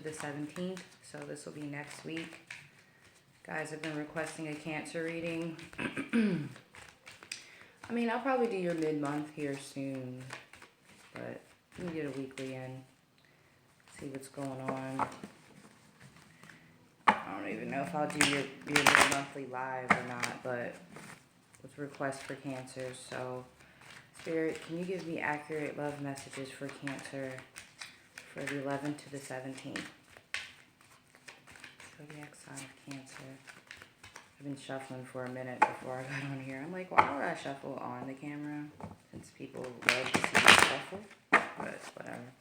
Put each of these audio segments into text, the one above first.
the 17th. So this will be next week. Guys have been requesting a Cancer reading. I mean, I'll probably do your mid-month here soon. But you can get a weekly in. See what's going on. I don't even know if I'll do your monthly live or not, but with requests for Cancer. So, Spirit, can you give me accurate love messages for Cancer for the 11th to the 17th? Zodiac sign of Cancer. I've been shuffling for a minute before I got on here. I'm like, why would I shuffle on the camera? Since people love to see me shuffle. But whatever.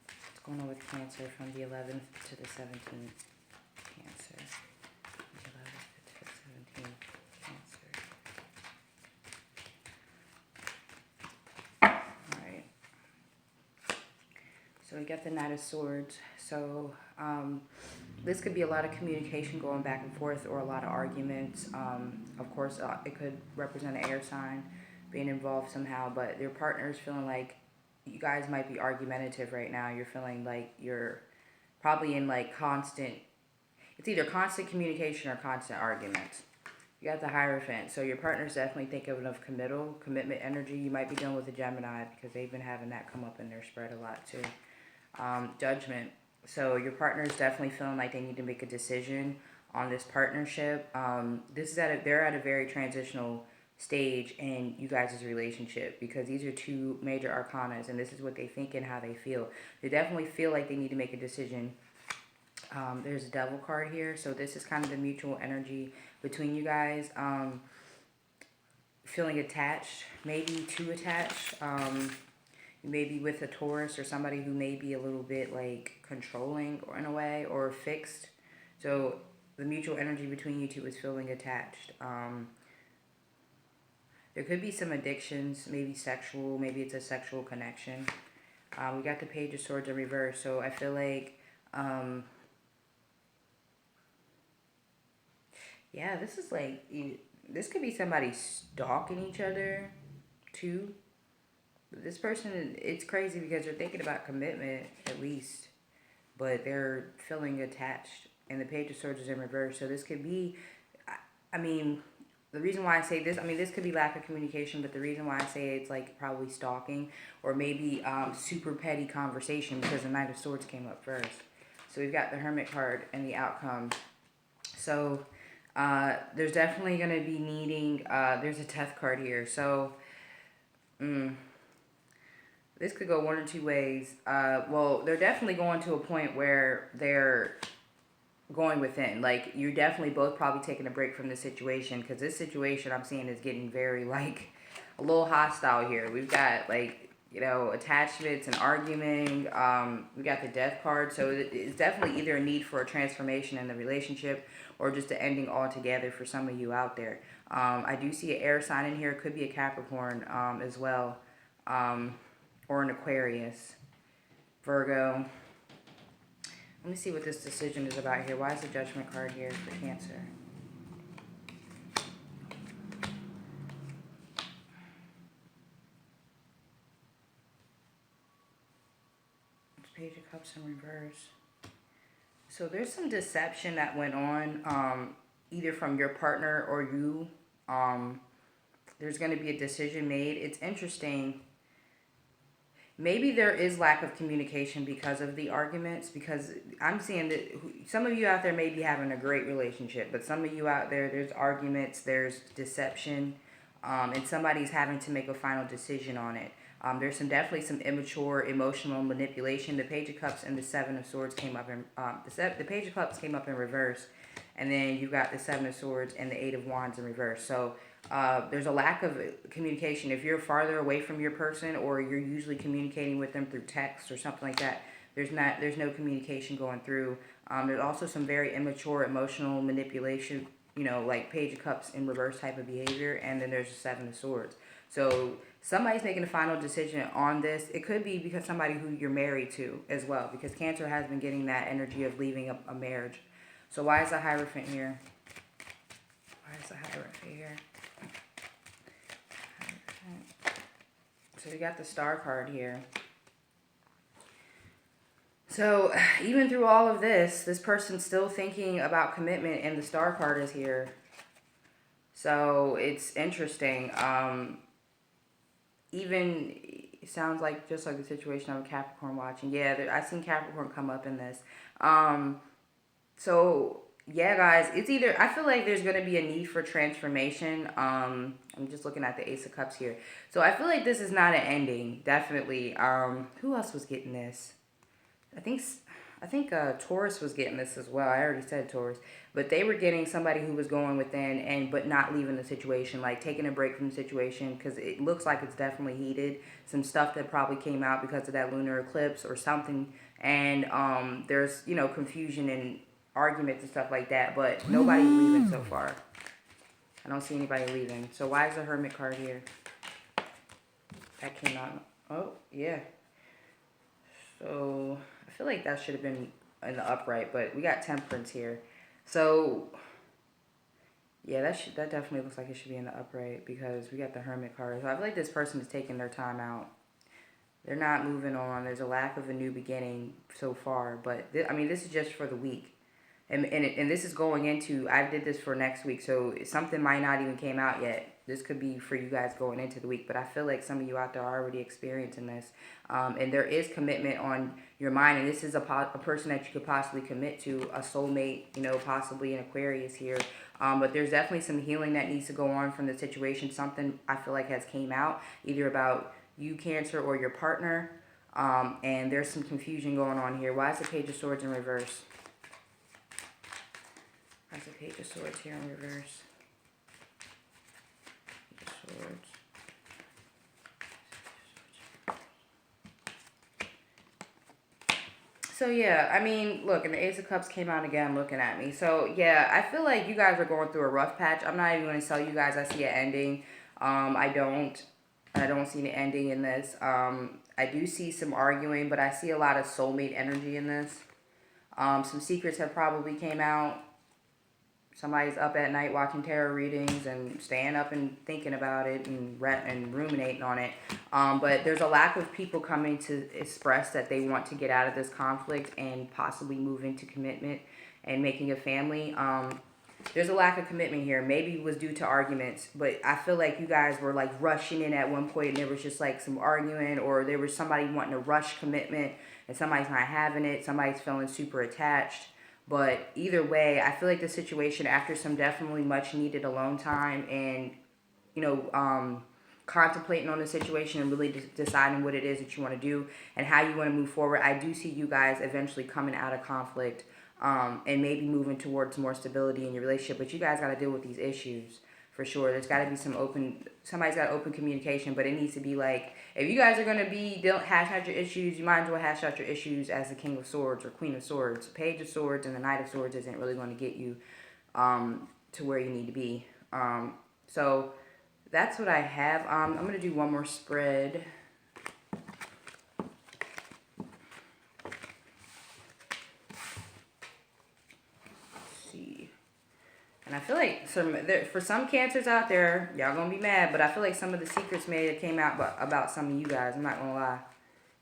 What's going on with Cancer from the 11th to the 17th? Cancer. The 11th to the 17th. Cancer. Alright. So we got the Knight of Swords. So, this could be a lot of communication going back and forth or a lot of arguments. Of course, it could represent an air sign being involved somehow, but your partner is feeling like you guys might be argumentative right now. You're feeling like you're probably in like constant, it's either constant communication or constant arguments. You got the Hierophant, so your partner's definitely thinking of commitment energy. You might be dealing with a Gemini because they've been having that come up in their spread a lot too. Judgment. So your partner is definitely feeling like they need to make a decision on this partnership. This is they're at a very transitional stage in you guys' relationship because these are two major arcanas and this is what they think and how they feel. They definitely feel like they need to make a decision. There's a Devil card here, so this is kind of the mutual energy between you guys. Feeling attached, maybe too attached. Maybe with a Taurus or somebody who may be a little bit like controlling or in a way or fixed. So the mutual energy between you two is feeling attached. There could be some addictions, maybe sexual, maybe it's a sexual connection. We got the Page of Swords in reverse, so I feel like, yeah, this is like, this could be somebody stalking each other too. This person, it's crazy because they're thinking about commitment at least, but they're feeling attached. And the Page of Swords is in reverse. So this could be, I mean, the reason why I say this, I mean, this could be lack of communication, but the reason why I say it's like probably stalking or maybe super petty conversation because the Knight of Swords came up first. So we've got the Hermit card and the outcome. So there's definitely going to be needing, there's a Death card here. So, this could go one or two ways. Well, they're definitely going to a point where they're going within. Like, you're definitely both probably taking a break from this situation because this situation I'm seeing is getting very, like, a little hostile here. We've got, like, you know, attachments and arguing. We got the Death card. So it's definitely either a need for a transformation in the relationship or just an ending altogether for some of you out there. I do see an air sign in here. It could be a Capricorn as well. Or an Aquarius, Virgo. Let me see what this decision is about here. Why is the Judgment card here for Cancer? Page of Cups in reverse. So there's some deception that went on, either from your partner or you. There's going to be a decision made. It's interesting. Maybe there is lack of communication because of the arguments, because I'm seeing that some of you out there may be having a great relationship, but some of you out there, there's arguments, there's deception, and somebody's having to make a final decision on it. There's definitely some immature emotional manipulation. The Page of Cups and the Seven of Swords came up in, the Page of Cups came up in reverse, and then you got the Seven of Swords and the Eight of Wands in reverse. So there's a lack of communication. If you're farther away from your person or you're usually communicating with them through text or something like that, there's no communication going through. There's also some very immature emotional manipulation, you know, like Page of Cups in reverse type of behavior, and then there's the Seven of Swords. So somebody's making a final decision on this. It could be because somebody who you're married to as well, because Cancer has been getting that energy of leaving a marriage. So why is the Hierophant here? Why is the Hierophant here? So we got the Star card here. So even through all of this person's still thinking about commitment, and the Star card is here. So it's interesting. Even it sounds like just like the situation of a Capricorn watching. Yeah, I seen Capricorn come up in this. So yeah, guys, it's either I feel like there's gonna be a need for transformation. I'm just looking at the Ace of Cups here. So I feel like this is not an ending. Definitely. Who else was getting this? I think Taurus was getting this as well. I already said Taurus, but they were getting somebody who was going within and but not leaving the situation, like taking a break from the situation, because it looks like it's definitely heated. Some stuff that probably came out because of that lunar eclipse or something, and there's confusion and arguments and stuff like that, but nobody's leaving so far. I don't see anybody leaving. So why is the Hermit card here? That came out. Oh yeah. So I feel like that should have been in the upright, but we got Temperance here. So yeah, that definitely looks like it should be in the upright because we got the Hermit card. So I feel like this person is taking their time out. They're not moving on. There's a lack of a new beginning so far, but this is just for the week. And this is going into, I did this for next week, so something might not even came out yet. This could be for you guys going into the week, but I feel like some of you out there are already experiencing this. And there is commitment on your mind, and this is a person that you could possibly commit to, a soulmate, possibly an Aquarius here. But there's definitely some healing that needs to go on from the situation. Something I feel like has came out, either about you, Cancer, or your partner. And there's some confusion going on here. Why is the Page of Swords in reverse? That's a Page of Swords here in reverse. Page of Swords. So yeah, look, and the Ace of Cups came out again looking at me. So yeah, I feel like you guys are going through a rough patch. I'm not even going to tell you guys I see an ending. I don't see an ending in this. I do see some arguing, but I see a lot of soulmate energy in this. Some secrets have probably came out. Somebody's up at night watching tarot readings and staying up and thinking about it and ruminating on it. But there's a lack of people coming to express that they want to get out of this conflict and possibly move into commitment and making a family. There's a lack of commitment here. Maybe it was due to arguments, but I feel like you guys were like rushing in at one point and there was just like some arguing, or there was somebody wanting to rush commitment and somebody's not having it. Somebody's feeling super attached. But either way, I feel like the situation, after some definitely much needed alone time and, contemplating on the situation and really deciding what it is that you want to do and how you want to move forward, I do see you guys eventually coming out of conflict and maybe moving towards more stability in your relationship. But you guys got to deal with these issues for sure. There's got to be somebody's got open communication, but it needs to be like, if you guys are going to be hashing out your issues, you might as well hash out your issues as the King of Swords or Queen of Swords. Page of Swords and the Knight of Swords isn't really going to get you to where you need to be. So that's what I have. I'm going to do one more spread. And I feel like for some Cancers out there, y'all gonna be mad, but I feel like some of the secrets may have came out about some of you guys. I'm not gonna lie,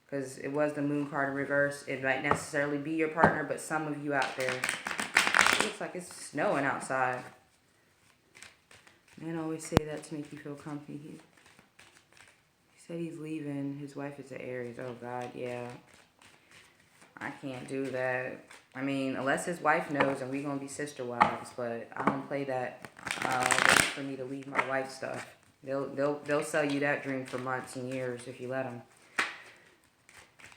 because it was the Moon card in reverse. It might necessarily be your partner, but some of you out there, it looks like it's snowing outside. Man always say that to make you feel comfy. He said he's leaving. His wife is an Aries. Oh God, yeah. I can't do that. Unless his wife knows and we gonna be sister wives, but I don't play that. Wait for me to leave my wife stuff. They'll sell you that dream for months and years if you let them.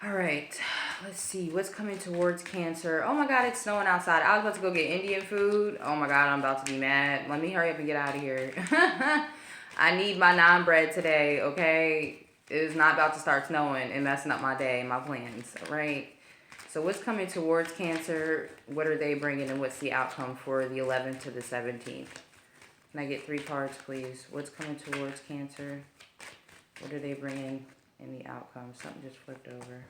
All right, let's see what's coming towards Cancer. Oh my God, it's snowing outside. I was about to go get Indian food. Oh my God, I'm about to be mad. Let me hurry up and get out of here. I need my naan bread today. Okay, it is not about to start snowing and messing up my day, my plans. All right. So what's coming towards Cancer? What are they bringing, and what's the outcome for the 11th to the 17th? Can I get 3 cards, please? What's coming towards Cancer? What are they bringing in the outcome? Something just flipped over.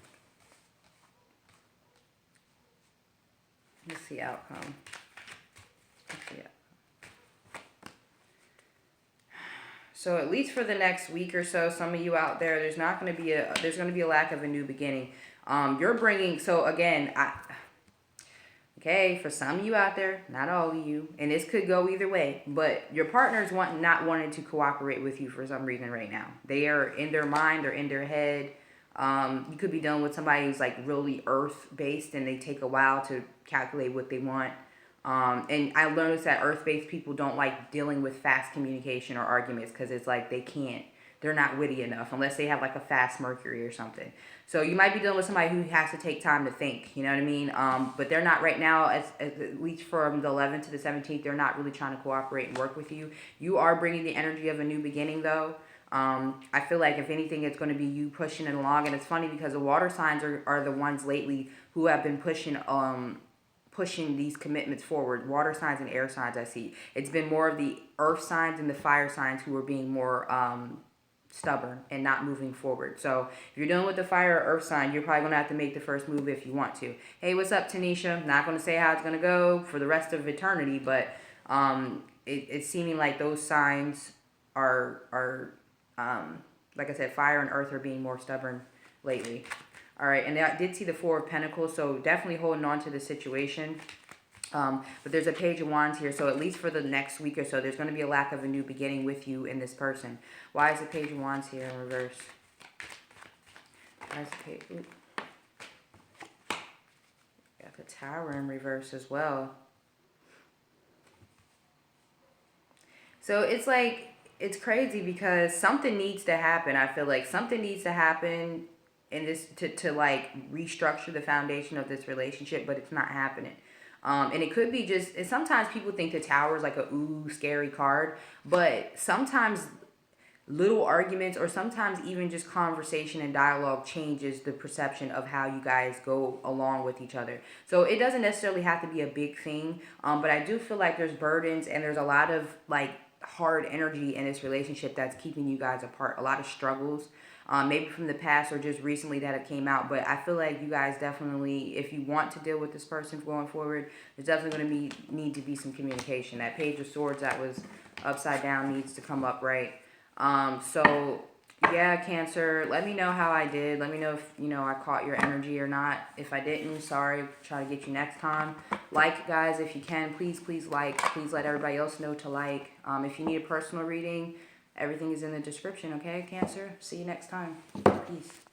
What's the outcome? So at least for the next week or so, some of you out there, there's going to be a lack of a new beginning. You're bringing, so again, okay, for some of you out there, not all of you, and this could go either way, but your partner's not wanting to cooperate with you for some reason right now. They are in their mind or in their head. You could be dealing with somebody who's like really earth-based and they take a while to calculate what they want. And I noticed that earth-based people don't like dealing with fast communication or arguments because it's like they're not witty enough unless they have like a fast Mercury or something. So you might be dealing with somebody who has to take time to think, you know what I mean? But they're not right now, at least from the 11th to the 17th, they're not really trying to cooperate and work with you. You are bringing the energy of a new beginning though. I feel like if anything, it's going to be you pushing it along. And it's funny because the water signs are the ones lately who have been pushing these commitments forward. Water signs and air signs, I see. It's been more of the earth signs and the fire signs who are being more stubborn and not moving forward. So if you're dealing with the fire or earth sign, you're probably going to have to make the first move if you want to. Hey, what's up, Tanisha? Not going to say how it's going to go for the rest of eternity, but it's seeming like those signs are like I said, fire and earth are being more stubborn lately. All right, and I did see the Four of Pentacles, so definitely holding on to the situation. But there's a Page of Wands here, so at least for the next week or so, there's going to be a lack of a new beginning with you and this person. Why is the Page of Wands here in reverse? Why is the Page... Ooh. Got the Tower in reverse as well. So it's like, it's crazy because something needs to happen. I feel like something needs to happen in this to like restructure the foundation of this relationship, but it's not happening. And it could be just, and sometimes people think the Tower is like a ooh, scary card, but sometimes little arguments or sometimes even just conversation and dialogue changes the perception of how you guys go along with each other. So it doesn't necessarily have to be a big thing, but I do feel like there's burdens and there's a lot of like hard energy in this relationship that's keeping you guys apart. A lot of struggles. Maybe from the past or just recently that it came out. But I feel like you guys definitely, if you want to deal with this person going forward, there's definitely going to need to be some communication. That Page of Swords that was upside down needs to come up right. So, yeah, Cancer, let me know how I did. Let me know if, I caught your energy or not. If I didn't, sorry. Try to get you next time. Like, guys, if you can, please like. Please let everybody else know to like. If you need a personal reading, everything is in the description, okay, Cancer? See you next time. Peace.